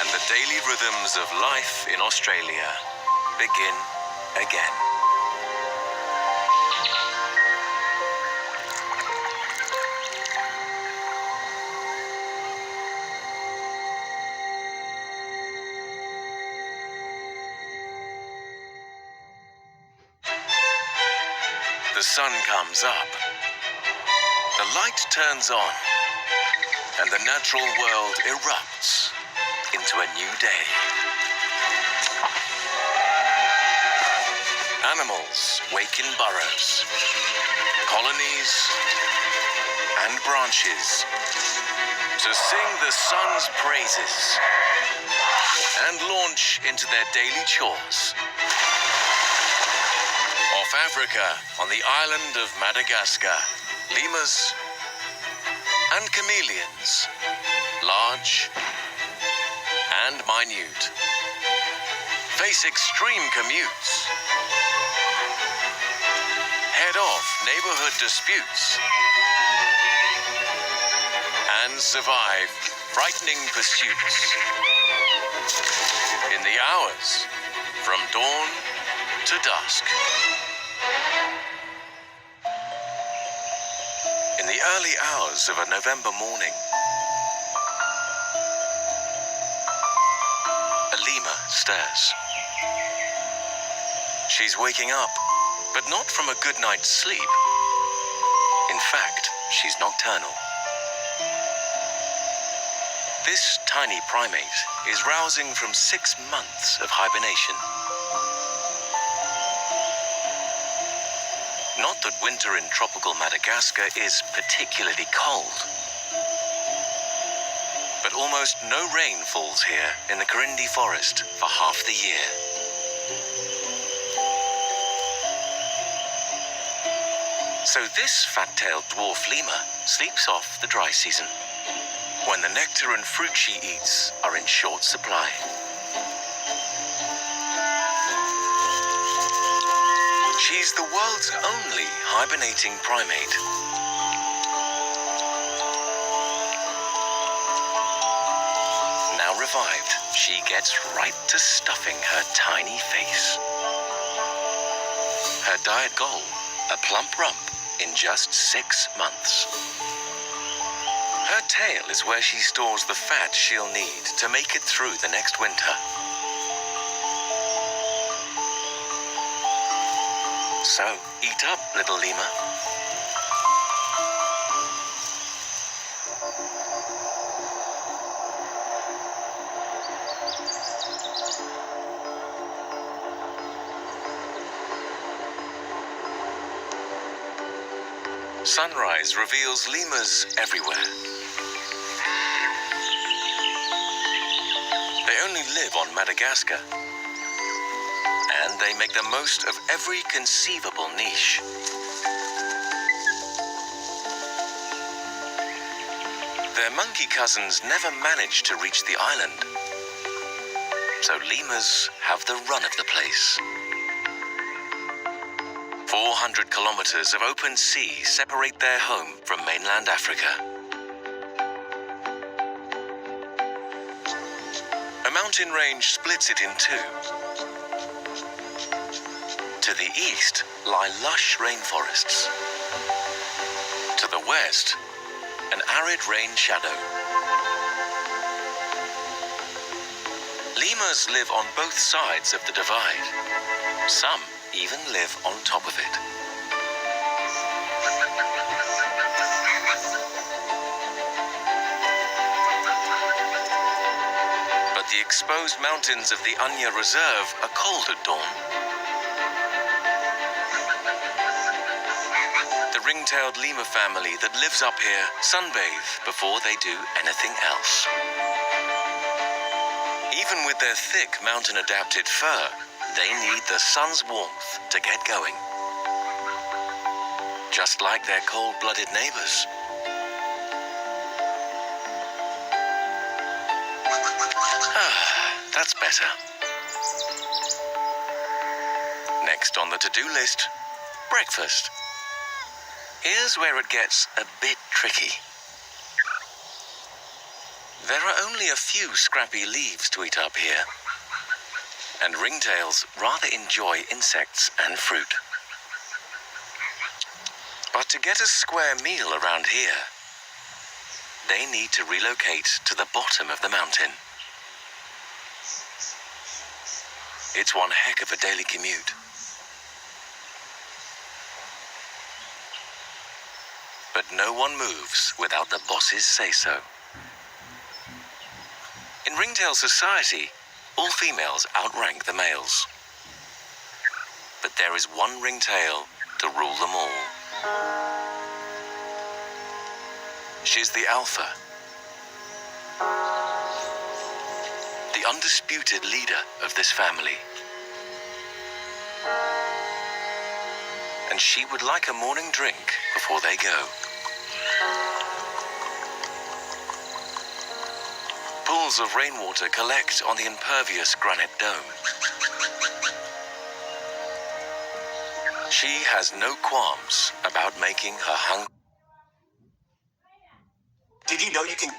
and the daily rhythms of life in Australia begin again. The sun comes up, the light turns on, and the natural world erupts into a new day. Animals wake in burrows, colonies and branches to sing the sun's praises and launch into their daily chores. Off Africa, on the island of Madagascar, lemurs and chameleons, large and minute, face extreme commutes, head off neighborhood disputes, and survive frightening pursuits. In the hours from dawn to dusk. In the early hours of a November morning, a lemur stirs. She's waking up, but not from a good night's sleep. In fact, she's nocturnal. This tiny primate is rousing from 6 months of hibernation. Not that winter in tropical Madagascar is particularly cold, but almost no rain falls here in the Karindi forest for half the year. So this fat-tailed dwarf lemur sleeps off the dry season, when the nectar and fruit she eats are in short supply. She's the world's only hibernating primate. Now revived, she gets right to stuffing her tiny face. Her diet goal, a plump rump in just 6 months. Her tail is where she stores the fat she'll need to make it through the next winter. So, eat up, little lemur. Sunrise reveals lemurs everywhere. They only live on Madagascar, and they make the most of every conceivable niche. Their monkey cousins never manage to reach the island, so lemurs have the run of the place. 400 kilometers of open sea separate their home from mainland Africa. A mountain range splits it in two. To the east lie lush rainforests. To the west, an arid rain shadow. Lemurs live on both sides of the divide. Some even live on top of it. But the exposed mountains of the Anya Reserve are cold at dawn. The ring-tailed lemur family that lives up here sunbathe before they do anything else. Even with their thick mountain-adapted fur, they need the sun's warmth to get going. Just like their cold-blooded neighbors. That's better. Next on the to-do list, breakfast. Here's where it gets a bit tricky. There are only a few scrappy leaves to eat up here, and ringtails rather enjoy insects and fruit. But to get a square meal around here, they need to relocate to the bottom of the mountain. It's one heck of a daily commute. But no one moves without the boss's say-so. In ringtail society, all females outrank the males. But there is one ringtail to rule them all. She's the alpha, the undisputed leader of this family. And she would like a morning drink before they go. Pools of rainwater collect on the impervious granite dome. She has no qualms about making her hunger. Did you know you can